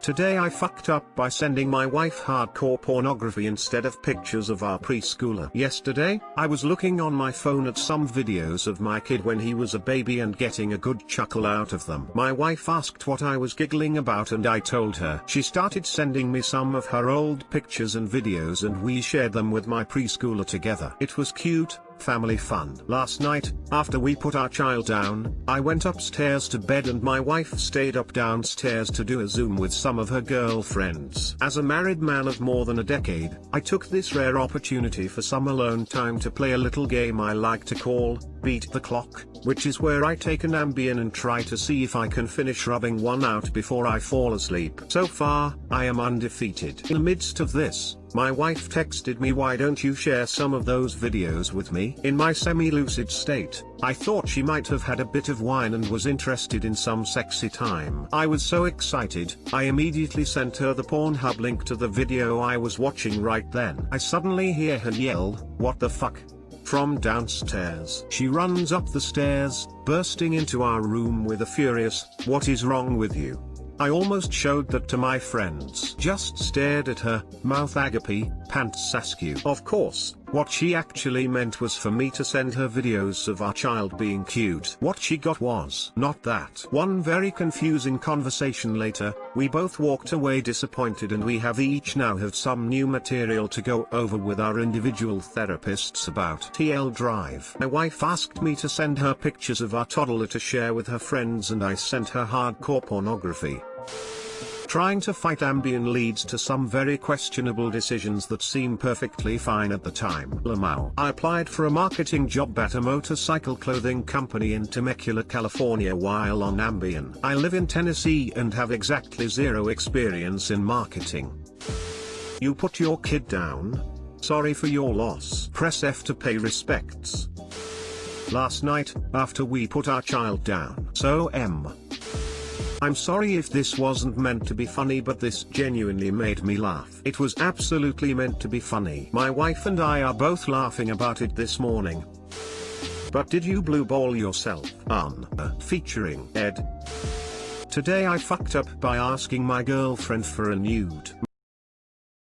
Today I fucked up by sending my wife hardcore pornography instead of pictures of our preschooler. Yesterday, I was looking on my phone at some videos of my kid when he was a baby and getting a good chuckle out of them. My wife asked what I was giggling about and I told her. She started sending me some of her old pictures and videos and we shared them with my preschooler together. It was cute, family fun. Last night, after we put our child down, I went upstairs to bed and my wife stayed up downstairs to do a Zoom with some of her girlfriends. As a married man of more than a decade, I took this rare opportunity for some alone time to play a little game I like to call, Beat the Clock, which is where I take an Ambien and try to see if I can finish rubbing one out before I fall asleep. So far, I am undefeated. In the midst of this, my wife texted me, "Why don't you share some of those videos with me?" In my semi-lucid state, I thought she might have had a bit of wine and was interested in some sexy time. I was so excited, I immediately sent her the Pornhub link to the video I was watching right then. I suddenly hear her yell, "What the fuck?" from downstairs. She runs up the stairs, bursting into our room with a furious, "What is wrong with you?" I almost showed that to my friends. Just stared at her, mouth agape, pants askew. Of course, what she actually meant was for me to send her videos of our child being cute. What she got was not that. One very confusing conversation later, we both walked away disappointed and we have each now have some new material to go over with our individual therapists about. TL Drive. My wife asked me to send her pictures of our toddler to share with her friends and I sent her hardcore pornography. Trying to fight Ambien leads to some very questionable decisions that seem perfectly fine at the time. Lamau. I applied for a marketing job at a motorcycle clothing company in Temecula, California while on Ambien. I live in Tennessee and have exactly zero experience in marketing. You put your kid down? Sorry for your loss. Press F to pay respects. Last night, after we put our child down. So I'm sorry if this wasn't meant to be funny, but this genuinely made me laugh. It was absolutely meant to be funny. My wife and I are both laughing about it this morning. But did you blue ball yourself? Featuring Ed. Today I fucked up by asking my girlfriend for a nude.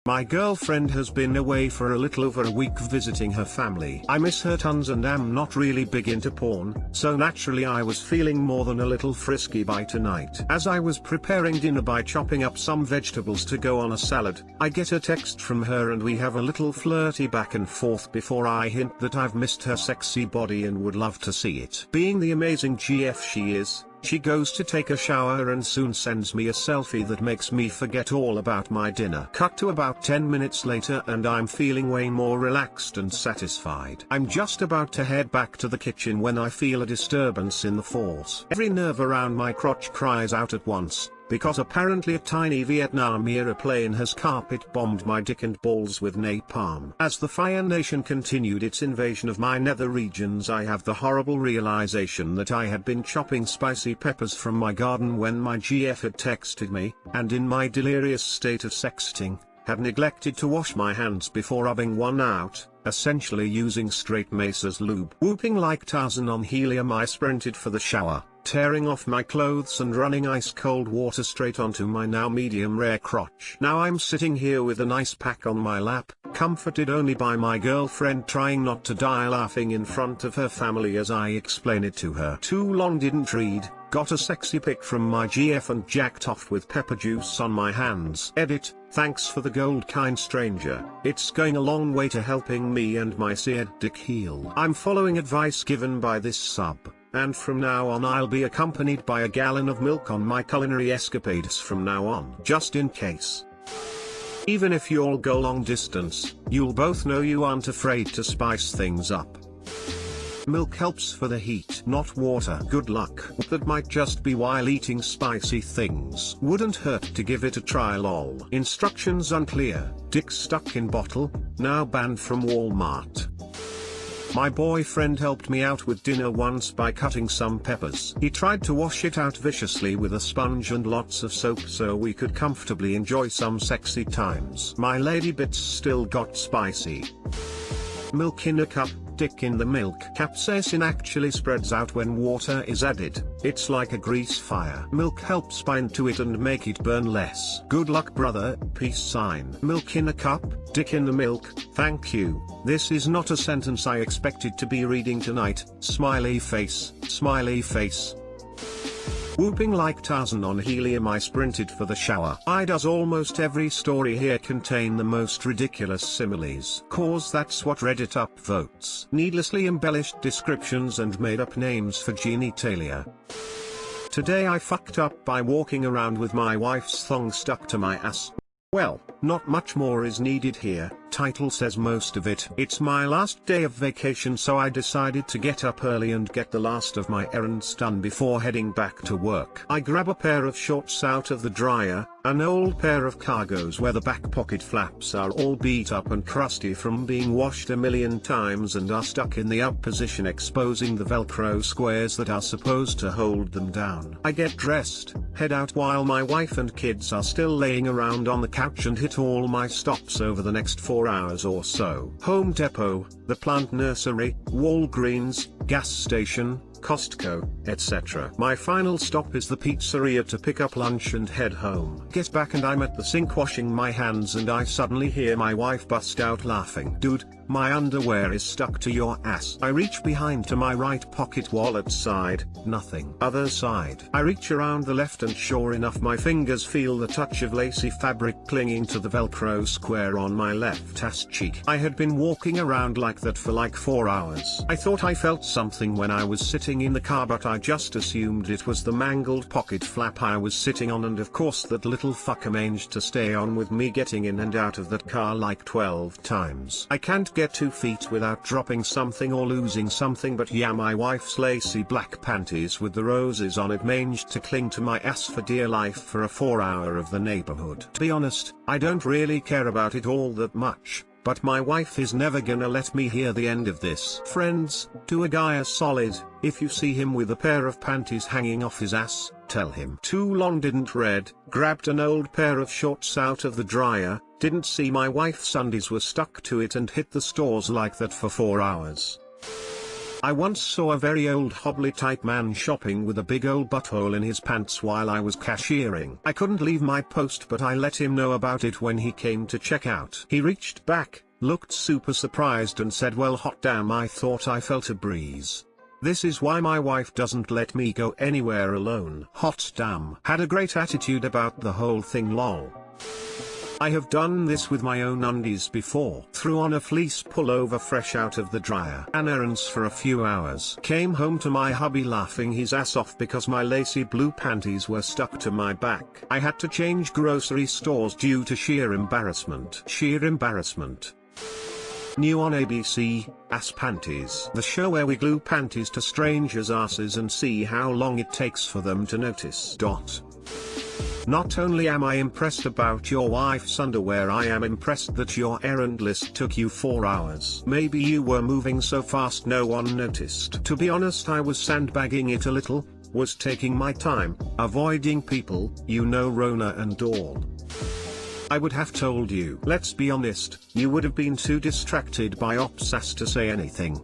My girlfriend has been away for a little over a week visiting her family. I miss her tons and am not really big into porn, so naturally I was feeling more than a little frisky by tonight. As I was preparing dinner by chopping up some vegetables to go on a salad, I get a text from her and we have a little flirty back and forth before I hint that I've missed her sexy body and would love to see it. Being the amazing GF she is, she goes to take a shower and soon sends me a selfie that makes me forget all about my dinner. Cut to about 10 minutes later and I'm feeling way more relaxed and satisfied. I'm just about to head back to the kitchen when I feel a disturbance in the force. Every nerve around my crotch cries out at once, because apparently a tiny Vietnam era plane has carpet bombed my dick and balls with napalm. As the Fire Nation continued its invasion of my nether regions, I have the horrible realization that I had been chopping spicy peppers from my garden when my GF had texted me, and in my delirious state of sexting, had neglected to wash my hands before rubbing one out, essentially using straight mace as lube. Whooping like Tarzan on helium, I sprinted for the shower, tearing off my clothes and running ice cold water straight onto my now medium rare crotch. Now I'm sitting here with an ice pack on my lap, comforted only by my girlfriend, trying not to die laughing in front of her family as I explain it to her. Too long didn't read, got a sexy pic from my GF and jacked off with pepper juice on my hands. Edit, thanks for the gold, kind stranger. It's going a long way to helping me and my seared dick heal. I'm following advice given by this sub, and from now on I'll be accompanied by a gallon of milk on my culinary escapades from now on. Just in case. Even if you'll go long distance, you'll both know you aren't afraid to spice things up. Milk helps for the heat, not water. Good luck. That might just be while eating spicy things. Wouldn't hurt to give it a try lol. Instructions unclear. Dick stuck in bottle, now banned from Walmart. My boyfriend helped me out with dinner once by cutting some peppers. He tried to wash it out viciously with a sponge and lots of soap so we could comfortably enjoy some sexy times. My lady bits still got spicy. Milk in a cup, dick in the milk. Capsaicin actually spreads out when water is added. It's like a grease fire. Milk helps bind to it and make it burn less. Good luck brother, peace sign. Milk in a cup, dick in the milk, thank you. This is not a sentence I expected to be reading tonight. Smiley face, smiley face. Whooping like Tarzan on helium, I sprinted for the shower. Why does almost every story here contain the most ridiculous similes? Cause that's what Reddit upvotes. Needlessly embellished descriptions and made up names for genitalia. Today I fucked up by walking around with my wife's thong stuck to my ass. Well, not much more is needed here, title says most of it. It's my last day of vacation, so I decided to get up early and get the last of my errands done before heading back to work. I grab a pair of shorts out of the dryer, an old pair of cargos where the back pocket flaps are all beat up and crusty from being washed a million times and are stuck in the up position, exposing the velcro squares that are supposed to hold them down. I get dressed, head out while my wife and kids are still laying around on the couch, and hit all my stops over the next 4 hours or so. Home Depot, the plant nursery, Walgreens, gas station, Costco, etc. My final stop is the pizzeria to pick up lunch and head home. Get back and I'm at the sink washing my hands and I suddenly hear my wife bust out laughing. Dude, my underwear is stuck to your ass. I reach behind to my right pocket, wallet side, nothing. Other side. I reach around the left and sure enough my fingers feel the touch of lacy fabric clinging to the velcro square on my left ass cheek. I had been walking around like that for like 4 hours. I thought I felt something when I was sitting in the car, but I just assumed it was the mangled pocket flap I was sitting on, and of course that little fucker managed to stay on with me getting in and out of that car like 12 times. I can't get 2 feet without dropping something or losing something, but yeah, my wife's lacy black panties with the roses on it managed to cling to my ass for dear life for a 4 hour of the neighborhood. To be honest, I don't really care about it all that much, but my wife is never gonna let me hear the end of this. Friends, do a guy a solid. If you see him with a pair of panties hanging off his ass, tell him. Too long didn't read, grabbed an old pair of shorts out of the dryer, didn't see my wife's undies were stuck to it, and hit the stores like that for 4 hours. I once saw a very old hobbly type man shopping with a big old butthole in his pants while I was cashiering. I couldn't leave my post, but I let him know about it when he came to check out. He reached back, looked super surprised and said, "Well, hot damn, I thought I felt a breeze." This is why my wife doesn't let me go anywhere alone. Hot damn. Had a great attitude about the whole thing, lol. I have done this with my own undies before. Threw on a fleece pullover fresh out of the dryer. Ran errands for a few hours. Came home to my hubby laughing his ass off because my lacy blue panties were stuck to my back. I had to change grocery stores due to sheer embarrassment. Sheer embarrassment. New on ABC, Ass Panties. The show where we glue panties to strangers' asses and see how long it takes for them to notice. Not only am I impressed about your wife's underwear, I am impressed that your errand list took you 4 hours. Maybe you were moving so fast no one noticed. To be honest, I was sandbagging it a little, was taking my time, avoiding people, you know, Rona and all. I would have told you. Let's be honest, you would have been too distracted by ops to say anything.